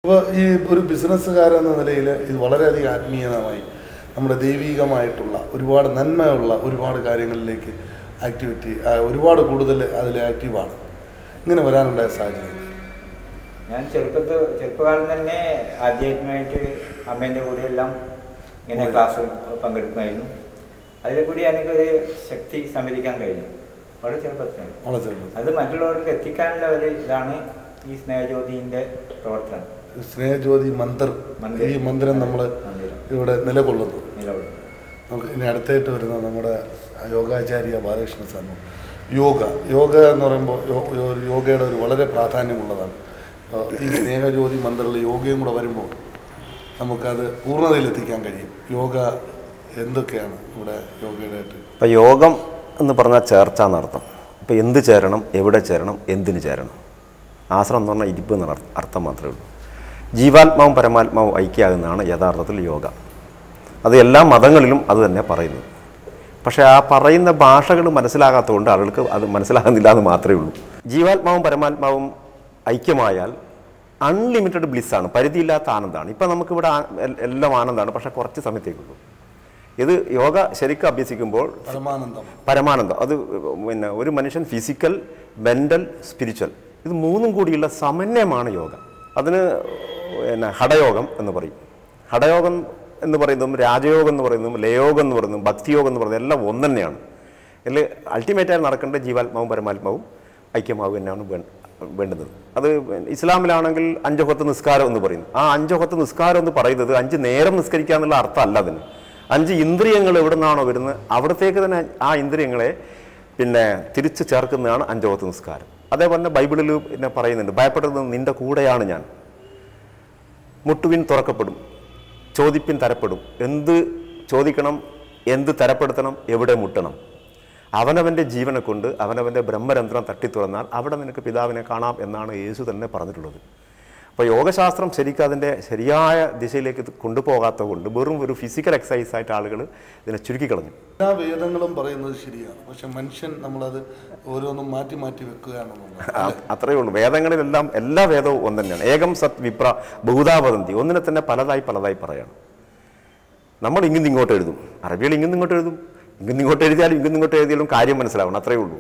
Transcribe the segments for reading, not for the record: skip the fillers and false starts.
അപ്പോൾ ഈ ഒരു ബിസിനസ്സുകാരെന്ന നിലയിൽ ഇത് വളരെയധികം ആത്മീയമായി നമ്മുടെ ദൈവികമായിട്ടുള്ള ഒരുപാട് നന്മയുള്ള ഒരുപാട് കാര്യങ്ങളിലേക്ക് ഒരുപാട് കൂടുതൽ അതിൽ ആക്റ്റീവാണ്. ഇങ്ങനെ വരാനുണ്ടായ സാഹചര്യം? ഞാൻ ചെറുപ്പകാലം തന്നെ ആധ്യാത്മികമായിട്ട് അമ്മേൻ്റെ കൂടെയെല്ലാം ഇങ്ങനെ ക്ലാസ് പങ്കെടുക്കുമായിരുന്നു. അതിൽ കൂടി എനിക്കൊരു ശക്തി സംഭരിക്കാൻ കഴിഞ്ഞു വളരെ ചെറുപ്പത്തിൽ. അത് മറ്റുള്ളവർക്ക് എത്തിക്കാനുള്ള ഒരു ഇതാണ് ഈ സ്നേഹജ്യോതിൻ്റെ പ്രവർത്തനം. സ്നേഹജ്യോതി ഈ മന്ദിരം നമ്മൾ ഇവിടെ നിലകൊള്ളുന്നു. നമുക്ക് ഇനി അടുത്തായിട്ട് വരുന്ന നമ്മുടെ യോഗാചാര്യ ബാലകൃഷ്ണ സാറിന് യോഗ എന്ന് പറയുമ്പോൾ യോഗയുടെ ഒരു വളരെ പ്രാധാന്യമുള്ളതാണ്. ഈ സ്നേഹജ്യോതി മന്ദിരത്തിൽ യോഗയും കൂടെ വരുമ്പോൾ നമുക്കത് പൂർണ്ണതയിലെത്തിക്കാൻ കഴിയും. യോഗ എന്തൊക്കെയാണ് ഇവിടെ യോഗയുടെ? ഇപ്പം യോഗം എന്ന് പറഞ്ഞാൽ ചേർച്ച എന്നർത്ഥം. ഇപ്പം എന്ത് ചേരണം, എവിടെ ചേരണം, എന്തിന് ചേരണം. ആശ്രം എന്ന് പറഞ്ഞാൽ ഇരിപ്പ് എന്ന അർത്ഥം മാത്രമേ ഉള്ളൂ. ജീവാത്മാവും പരമാത്മാവും ഐക്യമാകുന്നതാണ് യഥാർത്ഥത്തിൽ യോഗ. അത് എല്ലാ മതങ്ങളിലും അത് തന്നെ പറയുന്നു. പക്ഷേ ആ പറയുന്ന ഭാഷകൾ മനസ്സിലാകാത്തതുകൊണ്ട് ആളുകൾക്ക് അത് മനസ്സിലാകുന്നില്ല എന്ന് മാത്രമേ ഉള്ളൂ. ജീവാത്മാവും പരമാത്മാവും ഐക്യമായാൽ അൺലിമിറ്റഡ് ബ്ലിസ്സാണ്, പരിധിയില്ലാത്ത ആനന്ദമാണ്. ഇപ്പം നമുക്കിവിടെ എല്ലാം ആനന്ദമാണ്, പക്ഷേ കുറച്ച് സമയത്തേക്കുള്ളൂ. ഇത് യോഗ ശരിക്കും അഭ്യസിക്കുമ്പോൾ പരമാനന്ദം അത് പിന്നെ ഒരു മനുഷ്യൻ ഫിസിക്കൽ, മെൻ്റൽ, സ്പിരിച്വൽ ഇത് മൂന്നും കൂടിയുള്ള സമന്വയമാണ് യോഗ. അതിന് പിന്നെ ഹഠയോഗം എന്ന് പറയും. ഹഠയോഗം എന്ന് പറയുന്നതും രാജയോഗം എന്ന് പറയുന്നതും ലയോഗം എന്ന് പറയുന്നതും ഭക്തിയോഗം എന്ന് പറയുന്നത് എല്ലാം ഒന്ന് തന്നെയാണ്. ഇതിൽ അൾട്ടിമേറ്റായി നടക്കേണ്ട ജീവാത്മാവും പരമാത്മാവും ഐക്യമാവുക തന്നെയാണ് വേണ്ടുന്നത്. അത് ഇസ്ലാമിലാണെങ്കിൽ 5 വഖത്ത് നിസ്കാരം എന്ന് പറയുന്നു. ആ 5 വഖത്ത് നിസ്കാരം എന്ന് പറയുന്നത് 5 നേരം നിസ്കരിക്കുക എന്നുള്ള അർത്ഥമല്ല. അതിന് 5 ഇന്ദ്രിയങ്ങൾ എവിടെ നിന്നാണോ വരുന്നത് അവിടത്തേക്ക് തന്നെ ആ ഇന്ദ്രിയങ്ങളെ പിന്നെ തിരിച്ച് ചേർക്കുന്നതാണ് 5 വഖത്ത് നിസ്കാരം. അതേപോലെ തന്നെ ബൈബിളിൽ പിന്നെ പറയുന്നുണ്ട്, ഭയപ്പെടുന്നത് നിൻ്റെ കൂടെയാണ് ഞാൻ, മുട്ടുവിൻ തുറക്കപ്പെടും, ചോദിപ്പിൻ തരപ്പെടും. എന്ത് ചോദിക്കണം, എന്ത് തരപ്പെടുത്തണം, എവിടെ മുട്ടണം. അവനവൻ്റെ ജീവനെ കൊണ്ട് അവനവൻ്റെ ബ്രഹ്മരന്ധ്രം തട്ടിത്തുറന്നാൽ അവിടെ നിനക്ക് പിതാവിനെ കാണാം എന്നാണ് യേശു തന്നെ പറഞ്ഞിട്ടുള്ളത്. അപ്പോൾ യോഗശാസ്ത്രം ശരിക്കും അതിൻ്റെ ശരിയായ ദിശയിലേക്ക് കൊണ്ടുപോകാത്തത് കൊണ്ട് വെറും ഒരു ഫിസിക്കൽ എക്സസൈസ് ആയിട്ട് ആളുകൾ ഇതിനെ ചുരുക്കിക്കളഞ്ഞു. എല്ലാ വേദങ്ങളും പറയുന്നത് ശരിയാണ്, പക്ഷെ മനുഷ്യൻ നമ്മളത് ഓരോന്നും മാറ്റി വെക്കുകയാണെന്നുള്ളത് അത്രയേ ഉള്ളൂ. വേദങ്ങളിലെല്ലാം എല്ലാ വേദവും ഒന്ന് തന്നെയാണ്. ഏകം സത് വിപ്ര ബഹുധാവദന്തി, ഒന്നിനെ തന്നെ പലതായി പറയാണ്. നമ്മൾ ഇങ്ങോട്ട് എഴുതും, അറബികൾ ഇങ്ങോട്ട് എഴുതും, ഇങ്ങോട്ട് എഴുതിയാലും കാര്യം മനസ്സിലാവണം, അത്രയേ ഉള്ളൂ.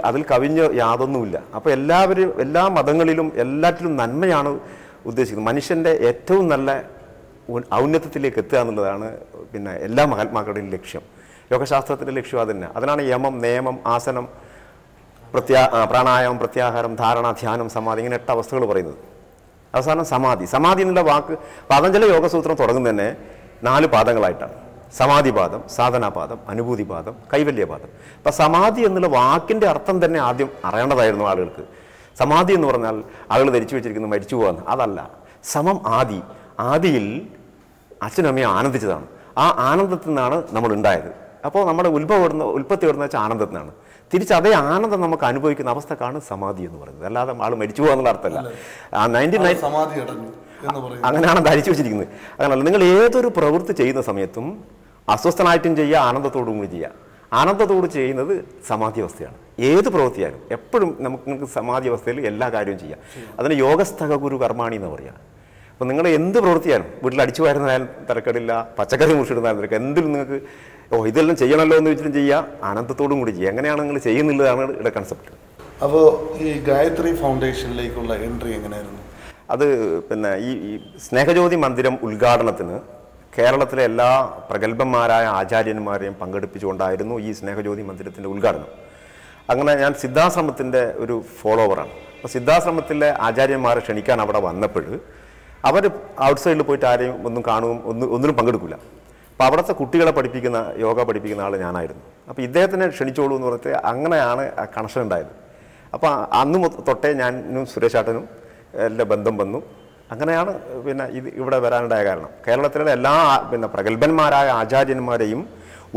അതിൽ കവിഞ്ഞ് യാതൊന്നുമില്ല. അപ്പോൾ എല്ലാ മതങ്ങളിലും എല്ലാറ്റിലും നന്മയാണ് ഉദ്ദേശിക്കുന്നത്. മനുഷ്യൻ്റെ ഏറ്റവും നല്ല ഔന്നത്യത്തിലേക്ക് എത്തുക എന്നുള്ളതാണ് പിന്നെ എല്ലാ മഹാത്മാക്കളുടെയും ലക്ഷ്യം. യോഗശാസ്ത്രത്തിൻ്റെ ലക്ഷ്യം അത് തന്നെ. അതിനാണ് യമം, നിയമം, ആസനം, പ്രാണായാമം, പ്രത്യാഹാരം, ധാരണ, ധ്യാനം, സമാധി, ഇങ്ങനെ 8 അവസ്ഥകൾ പറയുന്നത്. അവസാനം സമാധി എന്നുള്ള വാക്ക് പതഞ്ജലി യോഗസൂത്രം തുടങ്ങുന്നത് തന്നെ 4 പാദങ്ങളായിട്ടാണ്. സമാധിപാദം, സാധനാപാദം, അനുഭൂതിപാദം, കൈവല്യപാദം. അപ്പം സമാധി എന്നുള്ള വാക്കിൻ്റെ അർത്ഥം തന്നെ ആദ്യം അറിയേണ്ടതായിരുന്നു ആളുകൾക്ക്. സമാധി എന്ന് പറഞ്ഞാൽ ആളുകൾ ധരിച്ചു വെച്ചിരിക്കുന്നത് മരിച്ചു പോകാന്ന്. അതല്ല, സമം ആദിയിൽ അച്ഛനമ്മയെ ആനന്ദിച്ചതാണ്. ആ ആനന്ദത്തിൽ നിന്നാണ് നമ്മൾ ഉണ്ടായത്. അപ്പോൾ നമ്മുടെ ഉൽപ്പത്തി വരുന്ന വെച്ചാൽ ആനന്ദത്തിൽ നിന്നാണ്. തിരിച്ച് അതേ ആനന്ദം നമുക്ക് അനുഭവിക്കുന്ന അവസ്ഥക്കാണ് സമാധി എന്ന് പറയുന്നത്. അല്ലാതെ ആൾ മരിച്ചു പോകാന്നുള്ള അർത്ഥമല്ല. 99 അങ്ങനെയാണ് ധരിച്ചു വെച്ചിരിക്കുന്നത്. അങ്ങനെയല്ല, നിങ്ങൾ ഏതൊരു പ്രവൃത്തി ചെയ്യുന്ന സമയത്തും അസ്വസ്ഥനായിട്ടും ചെയ്യുക, ആനന്ദത്തോടും കൂടി ചെയ്യുക. ആനന്ദത്തോട് ചെയ്യുന്നത് സമാധി അവസ്ഥയാണ്. ഏത് പ്രവൃത്തിയാലും എപ്പോഴും നിങ്ങൾക്ക് സമാധി അവസ്ഥയിൽ എല്ലാ കാര്യവും ചെയ്യാം. അതിന് യോഗസ്ഥ ഗുരു കർമാണി എന്ന് പറയുക. അപ്പോൾ നിങ്ങൾ എന്ത് പ്രവൃത്തിയാലും, വീട്ടിൽ അടിച്ചു വാരുന്നതായാലും തിരക്കേടില്ല, പച്ചക്കറി മുറിച്ചിടുന്നതായാലും തിരക്ക്, എന്തിലും നിങ്ങൾക്ക് ഇതെല്ലാം ചെയ്യണമല്ലോ എന്ന് വെച്ചിട്ടും ചെയ്യുക, ആനന്ദത്തോടും കൂടി ചെയ്യുക. എങ്ങനെയാണ് നിങ്ങൾ ചെയ്യുന്നുള്ളതാണ് ഇവിടെ കൺസെപ്റ്റ്. അപ്പോൾ ഈ ഗായത്രി ഫൗണ്ടേഷനിലേക്കുള്ള എൻട്രി എങ്ങനെയായിരുന്നു? അത് പിന്നെ ഈ സ്നേഹജ്യോതി മന്ദിരം ഉദ്ഘാടനത്തിന് കേരളത്തിലെ എല്ലാ പ്രഗത്ഭന്മാരായ ആചാര്യന്മാരെയും പങ്കെടുപ്പിച്ചുകൊണ്ടായിരുന്നു ഈ സ്നേഹജ്യോതി മന്ദിരത്തിൻ്റെ ഉദ്ഘാടനം. അങ്ങനെ ഞാൻ സിദ്ധാശ്രമത്തിൻ്റെ ഒരു ഫോളോവറാണ്. അപ്പോൾ സിദ്ധാശ്രമത്തിലെ ആചാര്യന്മാരെ ക്ഷണിക്കാൻ അവിടെ വന്നപ്പോൾ അവർ ഔട്ട്സൈഡിൽ പോയിട്ട് ആരെയും ഒന്നും ഒന്നിനും പങ്കെടുക്കില്ല. അപ്പോൾ അവിടുത്തെ കുട്ടികളെ യോഗ പഠിപ്പിക്കുന്ന ആൾ ഞാനായിരുന്നു. അപ്പോൾ ഇദ്ദേഹത്തിനെ ക്ഷണിച്ചോളൂ എന്ന് പറഞ്ഞിട്ട് അങ്ങനെയാണ് ആ കണക്ഷൻ ഉണ്ടായത്. അപ്പോൾ അന്ന് തൊട്ടേ ഞാനും സുരേഷാട്ടനും എല്ലാ ബന്ധം വന്നു. അങ്ങനെയാണ് പിന്നെ ഇവിടെ വരാനുണ്ടായ കാരണം. കേരളത്തിലെ എല്ലാ പിന്നെ പ്രഗത്ഭന്മാരായ ആചാര്യന്മാരെയും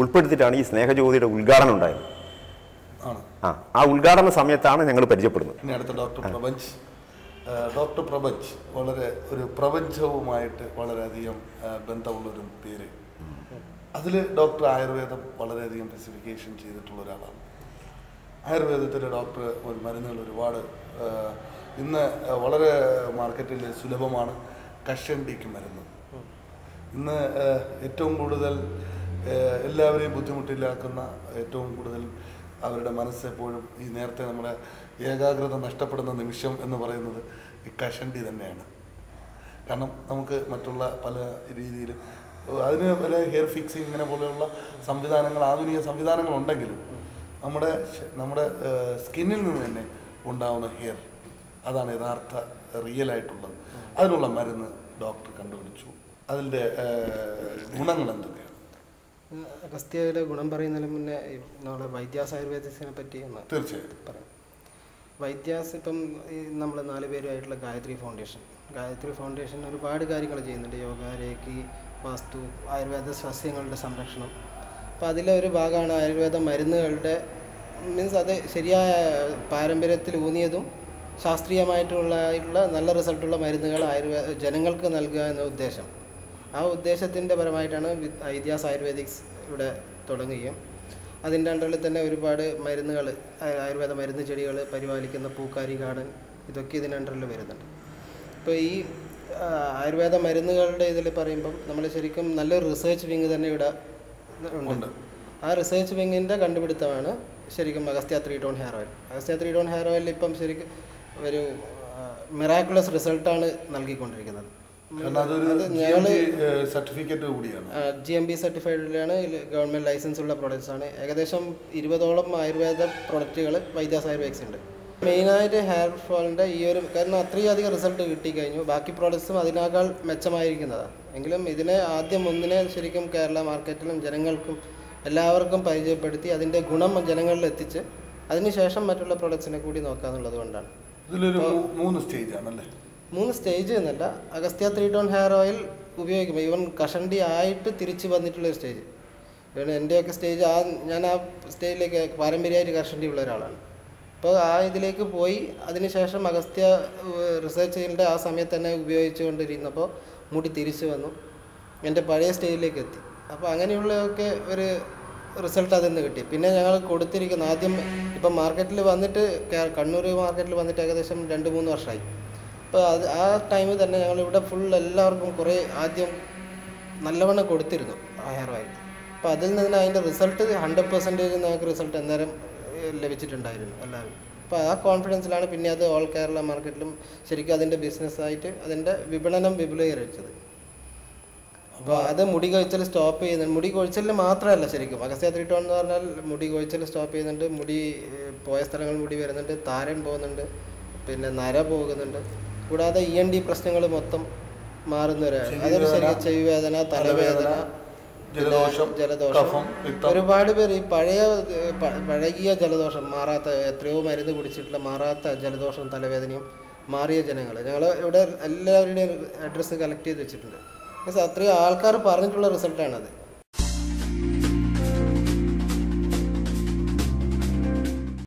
ഉൾപ്പെടുത്തിയിട്ടാണ് ഈ സ്നേഹജ്യോതിയുടെ ഉദ്ഘാടനം ഉണ്ടായത്. ആ ഉദ്ഘാടന സമയത്താണ് ഞങ്ങൾ പരിചയപ്പെടുന്നത്. ഡോക്ടർ പ്രപഞ്ച് വളരെ ഒരു പ്രപഞ്ചവുമായിട്ട് വളരെയധികം ബന്ധമുള്ളൊരു പേര്. അതിൽ ഡോക്ടർ ആയുർവേദം വളരെയധികം സ്പെസിഫിക്കേഷൻ ചെയ്തിട്ടുള്ള ഒരാളാണ്. ആയുർവേദത്തിലെ ഡോക്ടർ മരുന്നുകൾ ഒരുപാട് ഇന്ന് വളരെ മാർക്കറ്റിൽ സുലഭമാണ് കഷണ്ടിക്ക് മരുന്ന്. ഇന്ന് ഏറ്റവും കൂടുതൽ എല്ലാവരെയും ബുദ്ധിമുട്ടിലാക്കുന്ന, ഏറ്റവും കൂടുതൽ അവരുടെ മനസ്സെപ്പോഴും ഈ നേരത്തെ നമ്മുടെ ഏകാഗ്രത നഷ്ടപ്പെടുന്ന നിമിഷം എന്ന് പറയുന്നത് ഈ കഷണ്ടി തന്നെയാണ്. കാരണം നമുക്ക് മറ്റുള്ള പല രീതിയിൽ അതിന് പല ഹെയർ ഫിക്സിങ് ഇങ്ങനെ പോലെയുള്ള സംവിധാനങ്ങൾ, ആധുനിക സംവിധാനങ്ങളുണ്ടെങ്കിലും നമ്മുടെ സ്കിന്നിൽ നിന്ന് തന്നെ ഉണ്ടാവുന്ന ഹെയർ, അതാണ് യഥാർത്ഥ റിയലായിട്ടുള്ളത്. അതിനുള്ള മരുന്ന് ഡോക്ടർ കണ്ടുപിടിച്ചു. അതിൻ്റെ ഗുണങ്ങൾ എന്തൊക്കെയാണ്? അഗസ്ത്യയുടെ ഗുണം പറയുന്നതിന് മുന്നേ നമ്മുടെ വൈദ്യാസ് ആയുർവേദിക്സിനെ പറ്റി ഒന്ന് തീർച്ചയായും പറയാം. വൈദ്യാസ് ഇപ്പം നമ്മൾ 4 പേരുമായിട്ടുള്ള ഗായത്രി ഫൗണ്ടേഷൻ ഒരുപാട് കാര്യങ്ങൾ ചെയ്യുന്നുണ്ട്. യോഗ, രേഖി, വാസ്തു, ആയുർവേദ സസ്യങ്ങളുടെ സംരക്ഷണം. അപ്പോൾ അതിലെ ഒരു ഭാഗമാണ് ആയുർവേദ മരുന്നുകളുടെ, മീൻസ് അത് ശരിയായ പാരമ്പര്യത്തിൽ ഊന്നിയതും ശാസ്ത്രീയമായിട്ടുള്ള നല്ല റിസൾട്ടുള്ള മരുന്നുകൾ ജനങ്ങൾക്ക് നൽകുക എന്ന ഉദ്ദേശം. ആ ഉദ്ദേശത്തിൻ്റെ പരമായിട്ടാണ് വൈദ്യാസ് ആയുർവേദിക്സ് ഇവിടെ തുടങ്ങുകയും അതിൻ്റെ അണ്ടറിൽ തന്നെ ഒരുപാട് മരുന്നുകൾ, ആയുർവേദ മരുന്ന് ചെടികൾ പരിപാലിക്കുന്ന പൂക്കാരി ഗാർഡൻ, ഇതൊക്കെ ഇതിൻ്റെ അണ്ടറിൽ വരുന്നുണ്ട്. ഇപ്പോൾ ഈ ആയുർവേദ മരുന്നുകളുടെ ഇതിൽ പറയുമ്പം നമ്മൾ ശരിക്കും നല്ലൊരു റിസർച്ച് വിങ് തന്നെ ഇവിടെ ഉണ്ട്. ആ റിസർച്ച് വിങ്ങിൻ്റെ കണ്ടുപിടുത്തമാണ് ശരിക്കും Agastya 3 tone hair oil. Agastya 3 tone hair ഓയിലിൽ ഇപ്പം ശരിക്കും ഒരു മിറാക്കുലസ് റിസൾട്ടാണ് നൽകിക്കൊണ്ടിരിക്കുന്നത്. സർട്ടിഫിക്കറ്റ് കൂടിയാണ്, GMB സർട്ടിഫൈഡിലാണ്, ഗവൺമെൻറ് ലൈസൻസ് ഉള്ള പ്രോഡക്റ്റ്സ് ആണ്. ഏകദേശം 20ഓളം ആയുർവേദ പ്രൊഡക്റ്റുകൾ വൈദ്യാസ് ആയുർവേദിക്സ് ഉണ്ട്. മെയിനായിട്ട് ഹെയർ ഫോളിൻ്റെ ഈ ഒരു കാരണം അത്രയധികം റിസൾട്ട് കിട്ടിക്കഴിഞ്ഞു. ബാക്കി പ്രോഡക്ട്സും അതിനേക്കാൾ മെച്ചമായിരിക്കുന്നതാണ്. എങ്കിലും ഇതിനെ ആദ്യം ഒന്നിനെ ശരിക്കും കേരള മാർക്കറ്റിലും ജനങ്ങൾക്കും എല്ലാവർക്കും പരിചയപ്പെടുത്തി അതിൻ്റെ ഗുണം ജനങ്ങളിൽ എത്തിച്ച് അതിനുശേഷം മറ്റുള്ള പ്രോഡക്ട്സിനെ കൂടി നോക്കാന്നുള്ളത് കൊണ്ടാണ്. ഇതിലൊരു 3 സ്റ്റേജാണല്ലേ? 3 സ്റ്റേജ് എന്നല്ല, അഗസ്ത്യ 3 ടോൺ ഹെയർ ഓയിൽ ഉപയോഗിക്കുമ്പോൾ ഈവൻ കഷണ്ടി ആയിട്ട് തിരിച്ച് വന്നിട്ടുള്ളൊരു സ്റ്റേജ്. എൻ്റെയൊക്കെ സ്റ്റേജ് ഞാൻ ആ സ്റ്റേജിലേക്ക് പാരമ്പര്യമായിട്ട് കഷണ്ടി ഉള്ള ഒരാളാണ്. അപ്പോൾ ആ ഇതിലേക്ക് പോയി അതിനുശേഷം അഗസ്ത്യ റിസർച്ച് ചെയ്യേണ്ട ആ സമയത്ത് തന്നെ ഉപയോഗിച്ചുകൊണ്ടിരുന്നപ്പോൾ മുടി തിരിച്ചു വന്നു, എൻ്റെ പഴയ സ്റ്റേജിലേക്ക് എത്തി. അപ്പോൾ അങ്ങനെയുള്ളതൊക്കെ ഒരു റിസൾട്ട് അതിൽ നിന്ന് കിട്ടി. പിന്നെ ഞങ്ങൾ കൊടുത്തിരിക്കുന്ന ആദ്യം ഇപ്പം മാർക്കറ്റിൽ വന്നിട്ട് കണ്ണൂർ മാർക്കറ്റിൽ വന്നിട്ട് ഏകദേശം 2-3 വർഷമായി. അപ്പോൾ ആ ടൈമിൽ തന്നെ ഞങ്ങളിവിടെ ഫുൾ എല്ലാവർക്കും കുറേ ആദ്യം നല്ലവണ്ണം കൊടുത്തിരുന്നു ആ ഹെയർ ഓയിൽ. അപ്പോൾ അതിൽ നിന്ന് അതിൻ്റെ റിസൾട്ട് 100% ഞങ്ങൾക്ക് റിസൾട്ട് അന്നേരം ലഭിച്ചിട്ടുണ്ടായിരുന്നു എല്ലാവരും. അപ്പോൾ ആ കോൺഫിഡൻസിലാണ് പിന്നെ അത് ഓൾ കേരള മാർക്കറ്റിലും ശരിക്കും അതിൻ്റെ ബിസിനസ്സായിട്ട് അതിൻ്റെ വിപണനം വിപുലീകരിച്ചത്. അപ്പോൾ അത് മുടി കൊഴിച്ചൽ സ്റ്റോപ്പ് ചെയ്യുന്നുണ്ട്. മുടി കൊഴിച്ചലിന് മാത്രമല്ല, ശരിക്കും അഗസ്ത്യ 3 ടോൺ എന്ന് പറഞ്ഞാൽ മുടി കൊഴിച്ചൽ സ്റ്റോപ്പ് ചെയ്യുന്നുണ്ട്, മുടി പോയ സ്ഥലങ്ങളിൽ മുടി വരുന്നുണ്ട്, താരൻ പോകുന്നുണ്ട്, പിന്നെ നര പോകുന്നുണ്ട്, കൂടാതെ ENT പ്രശ്നങ്ങൾ മൊത്തം മാറുന്നവരാണ്. അതൊരു ശരിക്കും ചെവിവേദന, തലവേദന, ജലദോഷം. ഒരുപാട് പേര് ഈ പഴകിയ ജലദോഷം മാറാത്ത, എത്രയോ മരുന്ന് കുടിച്ചിട്ടുള്ള മാറാത്ത ജലദോഷവും തലവേദനയും മാറിയ ജനങ്ങൾ ഞങ്ങൾ ഇവിടെ എല്ലാവരുടെയും അഡ്രസ്സ് കളക്ട് ചെയ്ത് വെച്ചിട്ടുണ്ട്. അത്രയും ആൾക്കാർ പറഞ്ഞിട്ടുള്ള റിസൾട്ടാണത്.